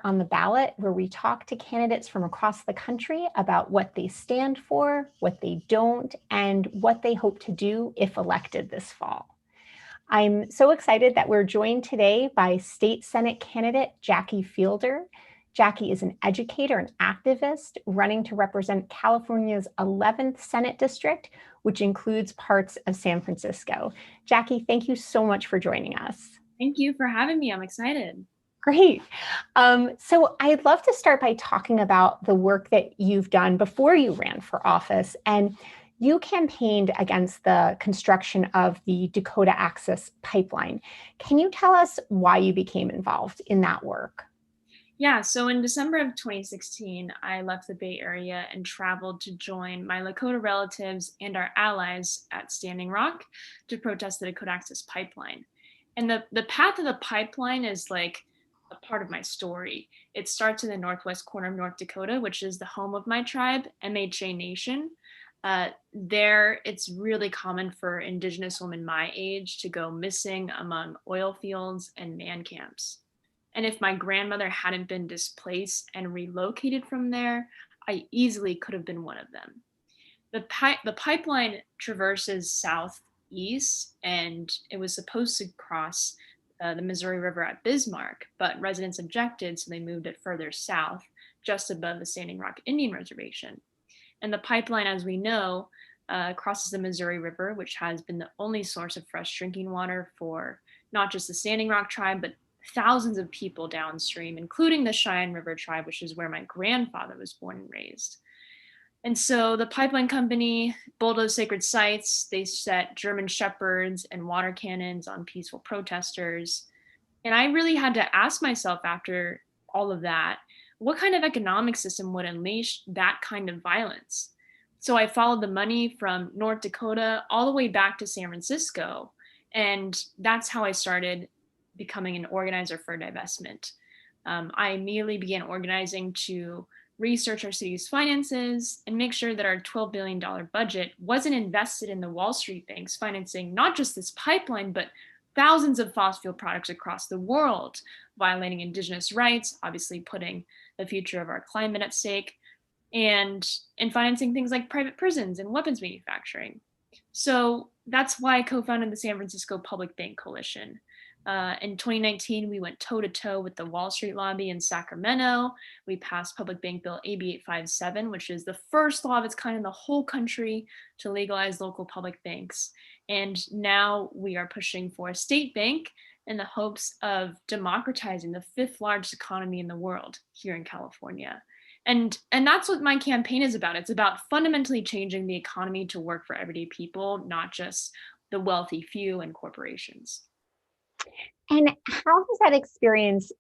on the Ballot, where we talk to candidates from across the country about what they stand for, what they don't, and what they hope to do if elected this fall. I'm so excited that we're joined today by State Senate candidate Jackie Fielder. Jackie is an educator and activist running to represent California's 11th Senate District, which includes parts of San Francisco. Jackie, thank you so much for joining us. Thank you for having me. I'm excited. Great. So I'd love to start by talking about the work that you've done before you ran for office. And you campaigned against the construction of the Dakota Access Pipeline. Can you tell us why you became involved in that work? Yeah, so in December of 2016, I left the Bay Area and traveled to join my Lakota relatives and our allies at Standing Rock to protest the Dakota Access Pipeline. And the path of the pipeline is like a part of my story. It starts in the northwest corner of North Dakota, which is the home of my tribe, MHA Nation. There, it's really common for Indigenous women my age to go missing among oil fields and man camps. And if my grandmother hadn't been displaced and relocated from there, I easily could have been one of them. The pipeline traverses southeast, and it was supposed to cross the Missouri River at Bismarck, but residents objected, so they moved it further south, just above the Standing Rock Indian Reservation. And the pipeline, as we know, crosses the Missouri River, which has been the only source of fresh drinking water for not just the Standing Rock tribe, but thousands of people downstream, including the Cheyenne River tribe, which is where my grandfather was born and raised. And so the pipeline company bulldozed sacred sites. They set German shepherds and water cannons on peaceful protesters. And I really had to ask myself after all of that, what kind of economic system would unleash that kind of violence? So I followed the money from North Dakota all the way back to San Francisco. And that's how I started becoming an organizer for divestment. I immediately began organizing to research our city's finances and make sure that our $12 billion budget wasn't invested in the Wall Street banks financing not just this pipeline, but thousands of fossil fuel products across the world, violating Indigenous rights, obviously putting the future of our climate at stake, and financing things like private prisons and weapons manufacturing. So that's why I co-founded the San Francisco Public Bank Coalition. In 2019, we went toe to toe with the Wall Street lobby in Sacramento. We passed Public Bank Bill AB 857, which is the first law of its kind in the whole country to legalize local public banks. And now we are pushing for a state bank in the hopes of democratizing the fifth largest economy in the world here in California. And that's what my campaign is about. It's about fundamentally changing the economy to work for everyday people, not just the wealthy few and corporations. And how has that experience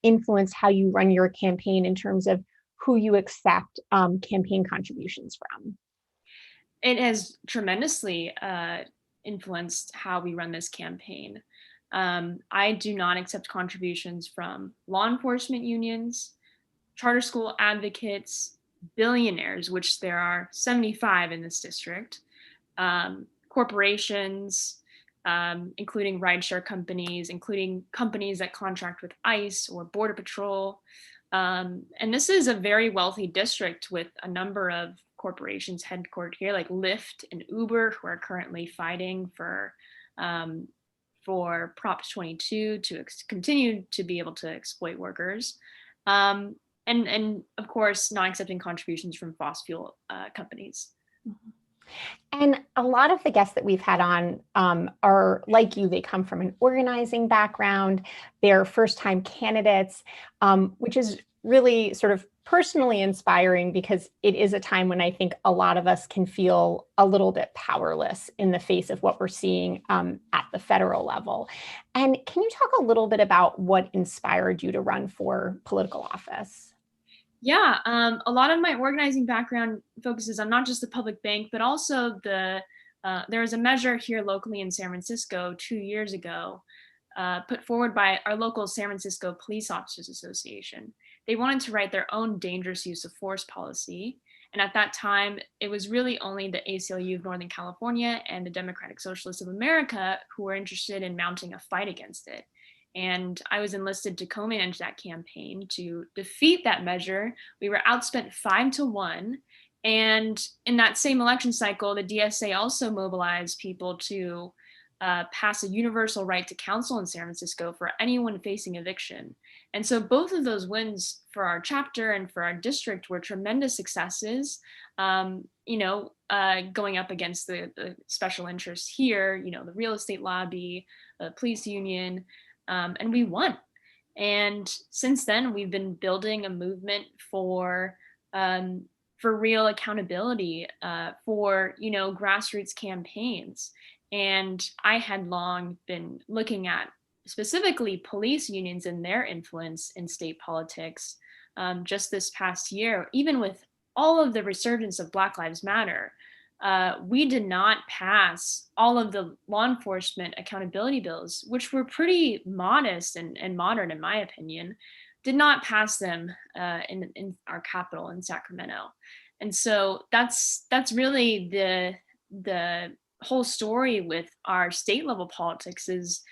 influenced how you run your campaign in terms of who you accept campaign contributions from? It has tremendously influenced how we run this campaign. I do not accept contributions from law enforcement unions, charter school advocates, billionaires, which there are 75 in this district, corporations, including rideshare companies, including companies that contract with ICE or Border Patrol. And this is a very wealthy district with a number of corporations headquartered here, like Lyft and Uber, who are currently fighting for Prop 22 to continue to be able to exploit workers. And of course, not accepting contributions from fossil fuel companies. And a lot of the guests that we've had on are like you. They come from an organizing background. They're first-time candidates, which is really sort of personally inspiring because it is a time when I think a lot of us can feel a little bit powerless in the face of what we're seeing at the federal level. And can you talk a little bit about what inspired you to run for political office? Yeah, a lot of my organizing background focuses on not just the public bank, but also there was a measure here locally in San Francisco 2 years ago, put forward by our local San Francisco Police Officers Association. They wanted to write their own dangerous use of force policy. And at that time, it was really only the ACLU of Northern California and the Democratic Socialists of America who were interested in mounting a fight against it. And I was enlisted to co-manage that campaign to defeat that measure. We were outspent 5-1. And in that same election cycle, the DSA also mobilized people to pass a universal right to counsel in San Francisco for anyone facing eviction. And so both of those wins for our chapter and for our district were tremendous successes. Going up against the special interests here, the real estate lobby, the police union, and we won. And since then, we've been building a movement um, for real accountability, for grassroots campaigns. And I had long been looking at specifically police unions and their influence in state politics. Just this past year, even with all of the resurgence of Black Lives Matter, we did not pass all of the law enforcement accountability bills, which were pretty modest and modern, in my opinion, did not pass them in our capital in Sacramento. And so that's really the whole story with our state level politics is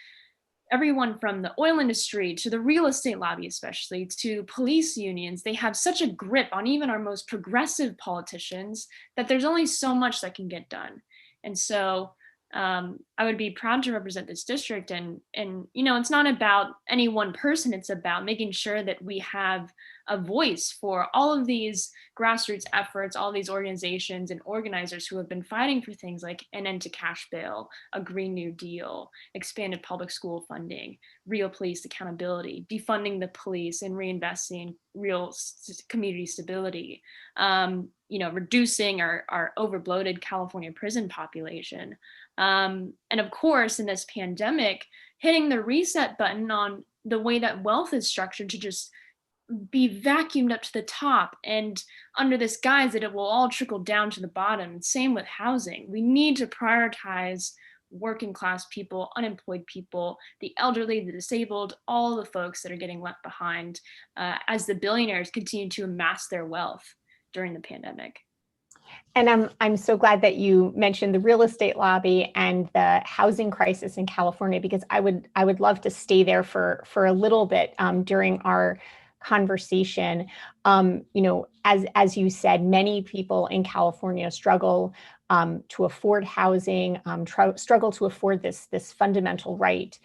everyone from the oil industry to the real estate lobby, especially to police unions, they have such a grip on even our most progressive politicians that there's only so much that can get done. And so I would be proud to represent this district. And it's not about any one person. It's about making sure that we have a voice for all of these grassroots efforts, all these organizations and organizers who have been fighting for things like an end to cash bail, a Green New Deal, expanded public school funding, real police accountability, defunding the police and reinvesting in real community stability, reducing our overbloated California prison population. And of course, in this pandemic, hitting the reset button on the way that wealth is structured to just be vacuumed up to the top and under this guise that it will all trickle down to the bottom. Same with housing. We need to prioritize working class people, unemployed people, the elderly, the disabled, all the folks that are getting left behind as the billionaires continue to amass their wealth during the pandemic. And I'm so glad that you mentioned the real estate lobby and the housing crisis in California, because I would love to stay there for a little bit during our conversation. As you said, many people in California struggle to afford housing, struggle to afford this fundamental right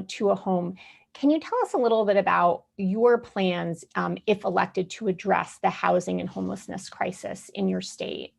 to a home. Can you tell us a little bit about your plans, if elected, to address the housing and homelessness crisis in your state?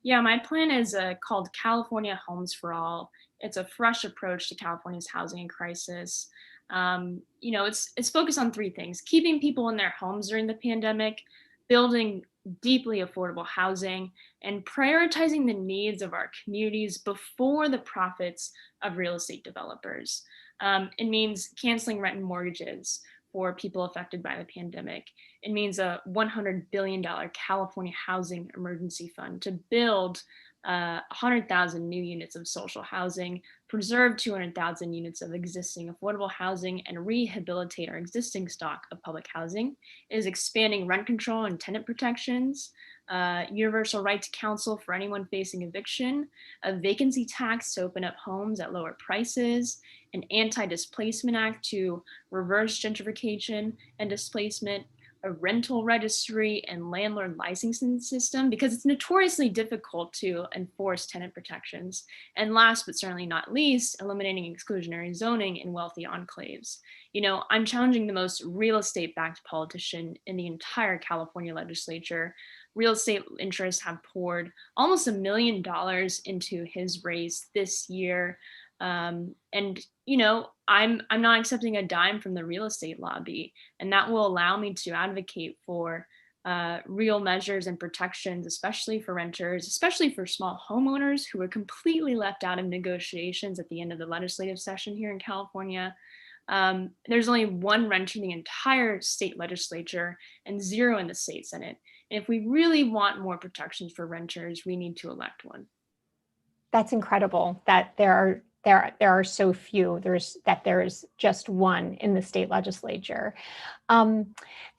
Yeah, my plan is called California Homes for All. It's a fresh approach to California's housing crisis. It's focused on three things: keeping people in their homes during the pandemic, building deeply affordable housing, and prioritizing the needs of our communities before the profits of real estate developers. It means canceling rent and mortgages for people affected by the pandemic. It means a $100 billion California housing emergency fund to build 100,000 new units of social housing, preserve 200,000 units of existing affordable housing, and rehabilitate our existing stock of public housing. It is expanding rent control and tenant protections, universal right to counsel for anyone facing eviction, a vacancy tax to open up homes at lower prices, an anti-displacement act to reverse gentrification and displacement, a rental registry and landlord licensing system, because it's notoriously difficult to enforce tenant protections. And last but certainly not least, eliminating exclusionary zoning in wealthy enclaves. I'm challenging the most real estate backed politician in the entire California legislature. Real estate interests have poured almost $1 million into his race this year. I'm not accepting a dime from the real estate lobby, and that will allow me to advocate for real measures and protections, especially for renters, especially for small homeowners who were completely left out of negotiations at the end of the legislative session here in California. There's only one renter in the entire state legislature and 0 in the state Senate. And if we really want more protections for renters, we need to elect one. That's incredible that there are so few. There's just one in the state legislature. And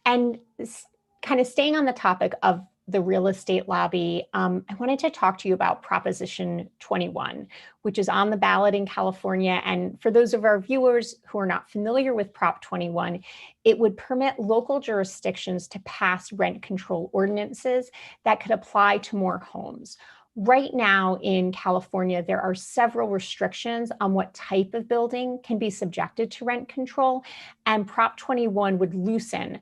kind of staying on the topic of the real estate lobby, I wanted to talk to you about Proposition 21, which is on the ballot in California. And for those of our viewers who are not familiar with Prop 21, it would permit local jurisdictions to pass rent control ordinances that could apply to more homes. Right now in California, there are several restrictions on what type of building can be subjected to rent control, and Prop 21 would loosen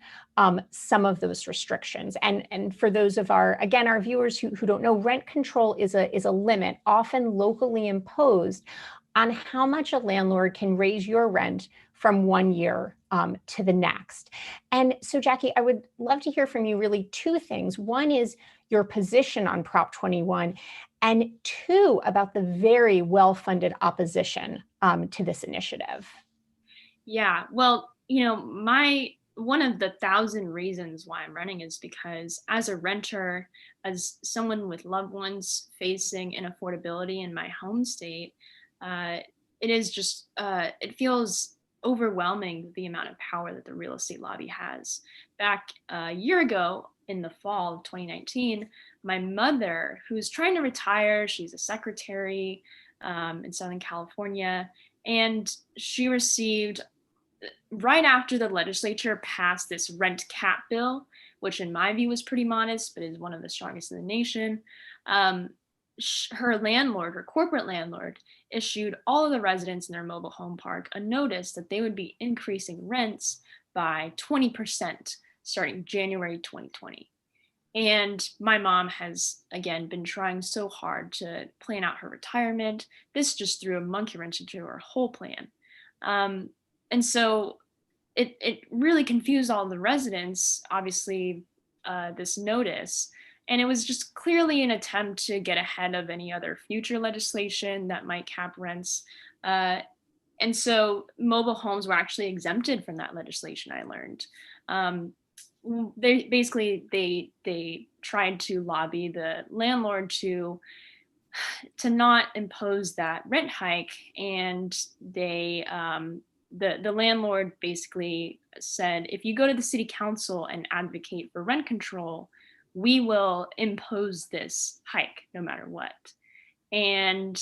some of those restrictions. And for those of our viewers who don't know, rent control is a limit, often locally imposed, on how much a landlord can raise your rent from one year to the next. And so, Jackie, I would love to hear from you really two things. One is your position on Prop 21, and two, about the very well-funded opposition to this initiative. Yeah, well, one of the thousand reasons why I'm running is because as a renter, as someone with loved ones facing inaffordability in my home state, uh, it feels overwhelming the amount of power that the real estate lobby has. Back a year ago in the fall of 2019, my mother, who's trying to retire, she's a secretary in Southern California, and she received, right after the legislature passed this rent cap bill, which in my view was pretty modest, but is one of the strongest in the nation. Um, Her landlord, her corporate landlord, issued all of the residents in their mobile home park a notice that they would be increasing rents by 20% starting January 2020. And my mom has, again, been trying so hard to plan out her retirement. This just threw a monkey wrench into her whole plan. Um, and so it really confused all the residents, obviously, this notice. And it was just clearly an attempt to get ahead of any other future legislation that might cap rents. Uh, and so mobile homes were actually exempted from that legislation, I learned. Um, they tried to lobby the landlord to not impose that rent hike, and the landlord basically said, if you go to the city council and advocate for rent control, we will impose this hike no matter what. And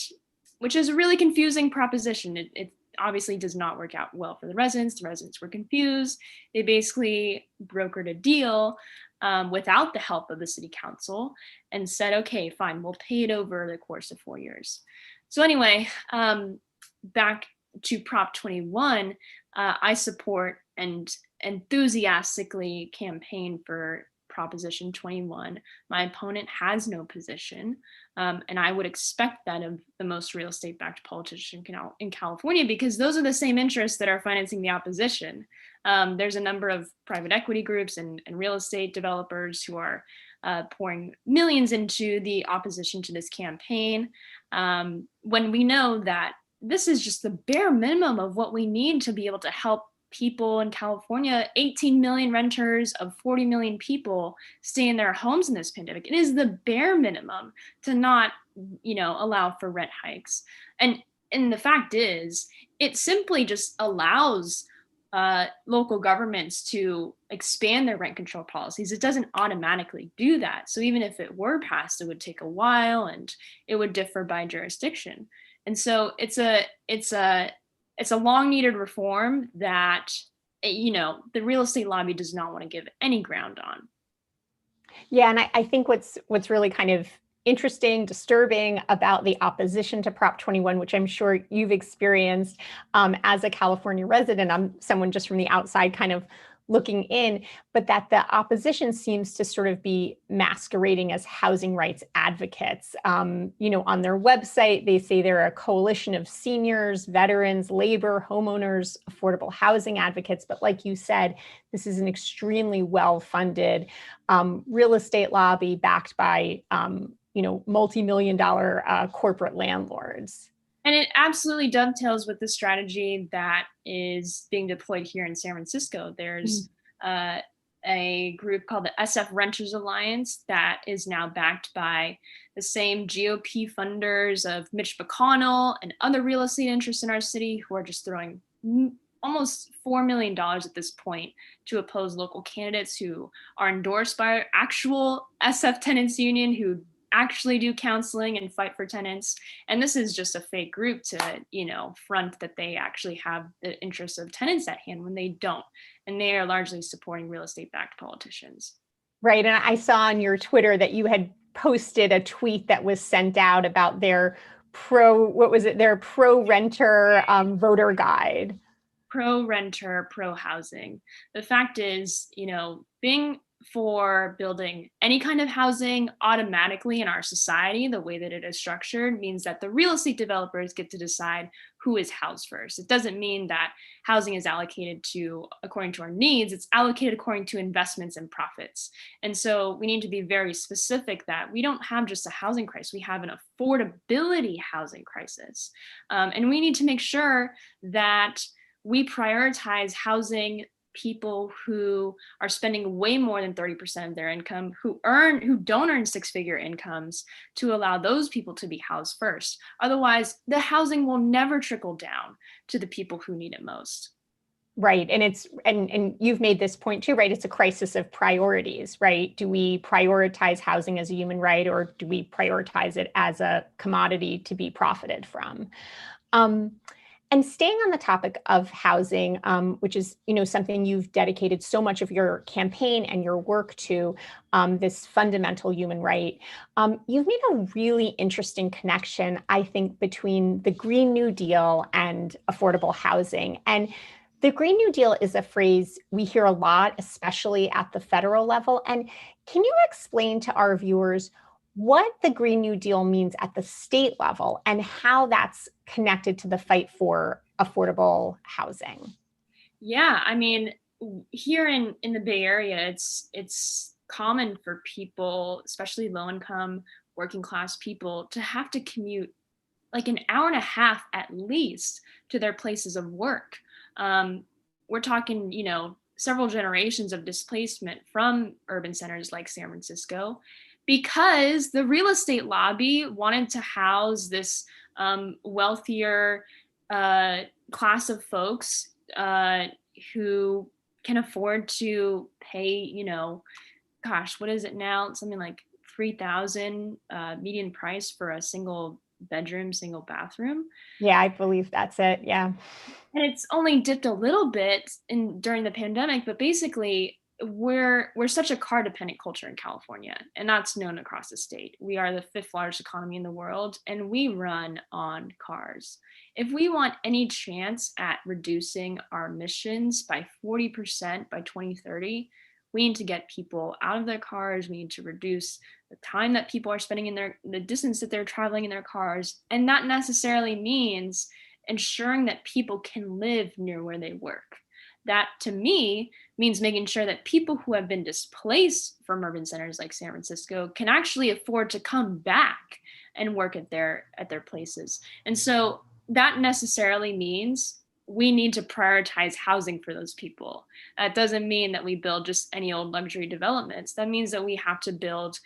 which is a really confusing proposition. It obviously does not work out well for the residents. The residents were confused. They basically brokered a deal without the help of the city council and said, okay, fine, we'll pay it over the course of 4 years. So anyway, back to Prop 21, I support and enthusiastically campaign for Proposition 21. My opponent has no position, and I would expect that of the most real estate backed politician in California, because those are the same interests that are financing the opposition. There's a number of private equity groups and real estate developers who are pouring millions into the opposition to this campaign, when we know that this is just the bare minimum of what we need to be able to help people in California. 18 million renters of 40 million people stay in their homes in this pandemic. It is the bare minimum to not, allow for rent hikes. And the fact is, it simply just allows local governments to expand their rent control policies. It doesn't automatically do that. So even if it were passed, it would take a while and it would differ by jurisdiction. And so it's a long needed reform that, the real estate lobby does not want to give any ground on. Yeah, and I think what's really kind of interesting, disturbing about the opposition to Prop 21, which I'm sure you've experienced as a California resident. I'm someone just from the outside kind of looking in, but that the opposition seems to sort of be masquerading as housing rights advocates. On their website, they say they're a coalition of seniors, veterans, labor, homeowners, affordable housing advocates. But like you said, this is an extremely well-funded real estate lobby backed by, multi-million dollar corporate landlords. And it absolutely dovetails with the strategy that is being deployed here in San Francisco. There's a group called the SF Renters Alliance that is now backed by the same GOP funders of Mitch McConnell and other real estate interests in our city, who are just throwing almost $4 million at this point to oppose local candidates who are endorsed by actual SF Tenants Union, who actually do counseling and fight for tenants. And this is just a fake group to, front that they actually have the interests of tenants at hand when they don't. And they are largely supporting real estate backed politicians. Right. And I saw on your Twitter that you had posted a tweet that was sent out about their their pro renter voter guide. Pro renter, pro housing. The fact is, being for building any kind of housing automatically in our society, the way that it is structured, means that the real estate developers get to decide who is housed first. It doesn't mean that housing is allocated to according to our needs, it's allocated according to investments and profits. And so we need to be very specific that we don't have just a housing crisis, we have an affordability housing crisis. And we need to make sure that we prioritize housing people who are spending way more than 30% of their income, who don't earn six-figure incomes, to allow those people to be housed first. Otherwise, the housing will never trickle down to the people who need it most. Right. And you've made this point too, right? It's a crisis of priorities, right? Do we prioritize housing as a human right, or do we prioritize it as a commodity to be profited from? And staying on the topic of housing, which is, something you've dedicated so much of your campaign and your work to, this fundamental human right, you've made a really interesting connection, I think, between the Green New Deal and affordable housing. And the Green New Deal is a phrase we hear a lot, especially at the federal level. And can you explain to our viewers what the Green New Deal means at the state level and how that's connected to the fight for affordable housing? Yeah, I mean, here in the Bay Area, it's common for people, especially low income, working class people, to have to commute like an hour and a half at least to their places of work. We're talking, several generations of displacement from urban centers like San Francisco, because the real estate lobby wanted to house this wealthier class of folks who can afford to pay, gosh, what is it now? Something like 3,000 median price for a single bedroom, single bathroom. Yeah, I believe that's it. Yeah. And it's only dipped a little bit during the pandemic, but basically we're such a car dependent culture in California, and that's known across the state. We are the fifth largest economy in the world, and we run on cars. If we want any chance at reducing our emissions by 40% by 2030, we need to get people out of their cars. We need to reduce the time that people are spending the distance that they're traveling in their cars. And that necessarily means ensuring that people can live near where they work. That, to me, means making sure that people who have been displaced from urban centers like San Francisco can actually afford to come back and work at their places. And so that necessarily means we need to prioritize housing for those people. That doesn't mean that we build just any old luxury developments. That means that we have to build,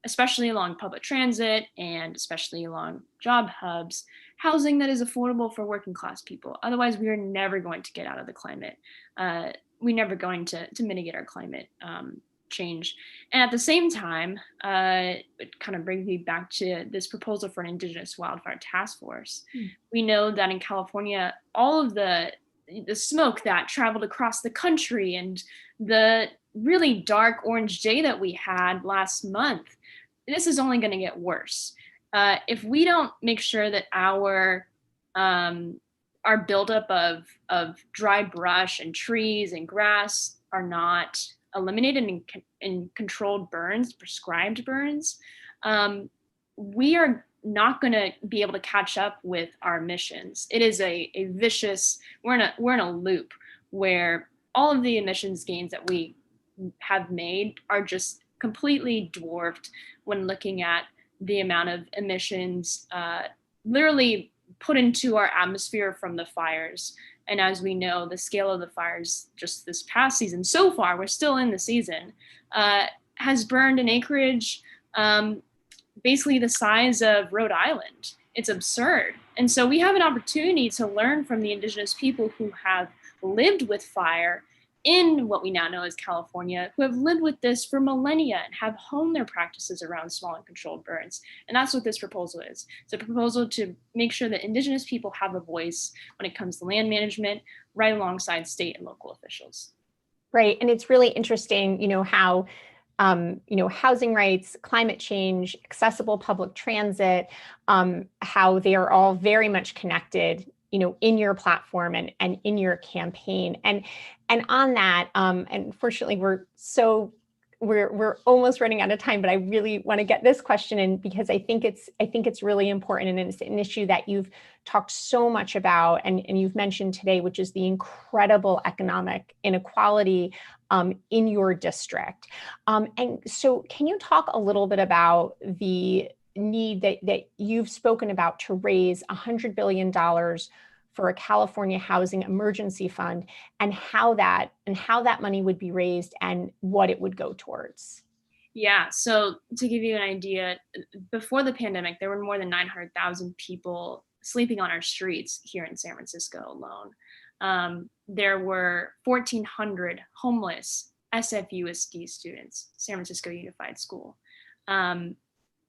especially along public transit and especially along job hubs, housing that is affordable for working class people. Otherwise, we are never going to get out of the climate. We're never going to mitigate our climate change. And at the same time, it kind of brings me back to this proposal for an Indigenous Wildfire Task Force. We know that in California, all of the smoke that traveled across the country and the really dark orange day that we had last month, this is only going to get worse. If we don't make sure that our buildup of dry brush and trees and grass are not eliminated in controlled burns, prescribed burns, we are not going to be able to catch up with our emissions. It is a vicious, we're in a loop where all of the emissions gains that we have made are just completely dwarfed when looking at the amount of emissions literally put into our atmosphere from the fires. And as we know, the scale of the fires just this past season, so far, we're still in the season, has burned an acreage basically the size of Rhode Island. It's absurd. And so we have an opportunity to learn from the indigenous people who have lived with fire in what we now know as California, who have lived with this for millennia and have honed their practices around small and controlled burns. And that's what this proposal is. It's a proposal to make sure that indigenous people have a voice when it comes to land management, right alongside state and local officials. Right. And it's really interesting, how housing rights, climate change, accessible public transit, how they are all very much connected, in your platform and in your campaign. And on that, unfortunately, we're almost running out of time, but I really want to get this question in because I think it's really important, and it's an issue that you've talked so much about and you've mentioned today, which is the incredible economic inequality in your district. And so can you talk a little bit about the need that you've spoken about to raise $100 billion for a California housing emergency fund, and how that money would be raised and what it would go towards? Yeah, so to give you an idea, before the pandemic, there were more than 900,000 people sleeping on our streets here in San Francisco alone. There were 1,400 homeless SFUSD students, San Francisco Unified School.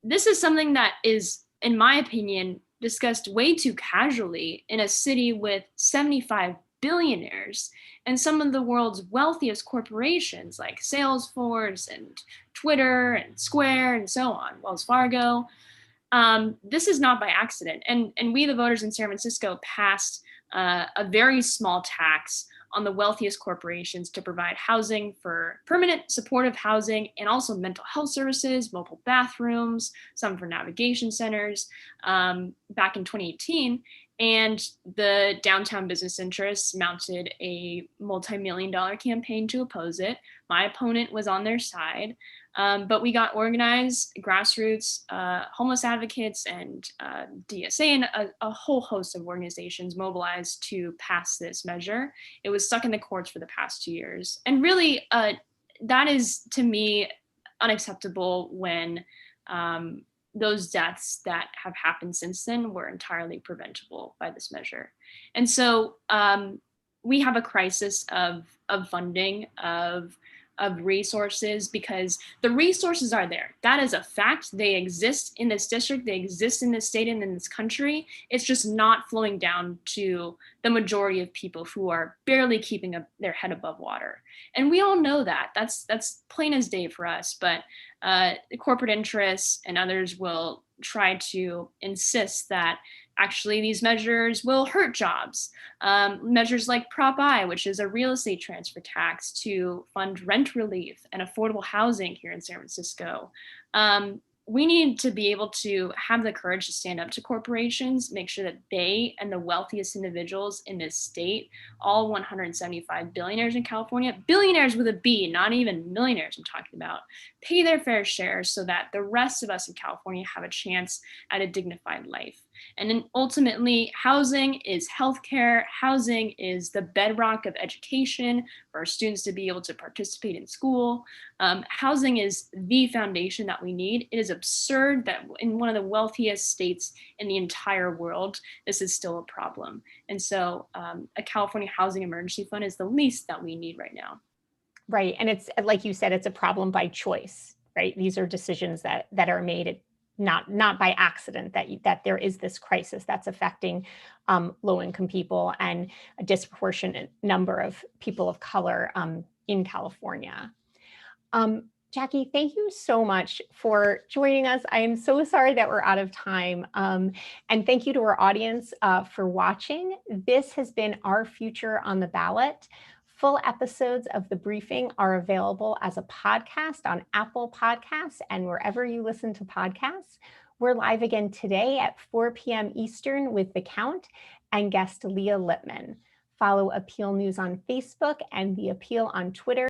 This is something that is, in my opinion, discussed way too casually in a city with 75 billionaires and some of the world's wealthiest corporations like Salesforce and Twitter and Square and so on, Wells Fargo. This is not by accident. And we, the voters in San Francisco, passed a very small tax on the wealthiest corporations to provide housing for permanent supportive housing and also mental health services, mobile bathrooms, some for navigation centers back in 2018. And the downtown business interests mounted a multi-million-dollar campaign to oppose it. My opponent was on their side. But we got organized, grassroots, homeless advocates, and DSA, and a whole host of organizations mobilized to pass this measure. It was stuck in the courts for the past 2 years. And really, that is, to me, unacceptable when those deaths that have happened since then were entirely preventable by this measure. And so we have a crisis of funding, of resources, because the resources are there. That is a fact. They exist in this district, they exist in this state and in this country. It's just not flowing down to the majority of people who are barely keeping their head above water. And we all know that. That's plain as day for us. But corporate interests and others will try to insist that actually these measures will hurt jobs. Measures like Prop I, which is a real estate transfer tax to fund rent relief and affordable housing here in San Francisco. We need to be able to have the courage to stand up to corporations, make sure that they and the wealthiest individuals in this state, all 175 billionaires in California, billionaires with a B, not even millionaires I'm talking about, pay their fair share so that the rest of us in California have a chance at a dignified life. And then ultimately, housing is healthcare. Housing is the bedrock of education for our students to be able to participate in school. Housing is the foundation that we need. It is absurd that in one of the wealthiest states in the entire world, this is still a problem. And so a California housing emergency fund is the least that we need right now. Right. And it's, like you said, it's a problem by choice, right? These are decisions that are made not by accident, that there is this crisis that's affecting low-income people and a disproportionate number of people of color in California. Jackie, thank you so much for joining us. I am so sorry that we're out of time. And thank you to our audience for watching. This has been Our Future on the Ballot. Full episodes of the briefing are available as a podcast on Apple Podcasts and wherever you listen to podcasts. We're live again today at 4 p.m. Eastern with The Count and guest Leah Lippman. Follow Appeal News on Facebook and The Appeal on Twitter.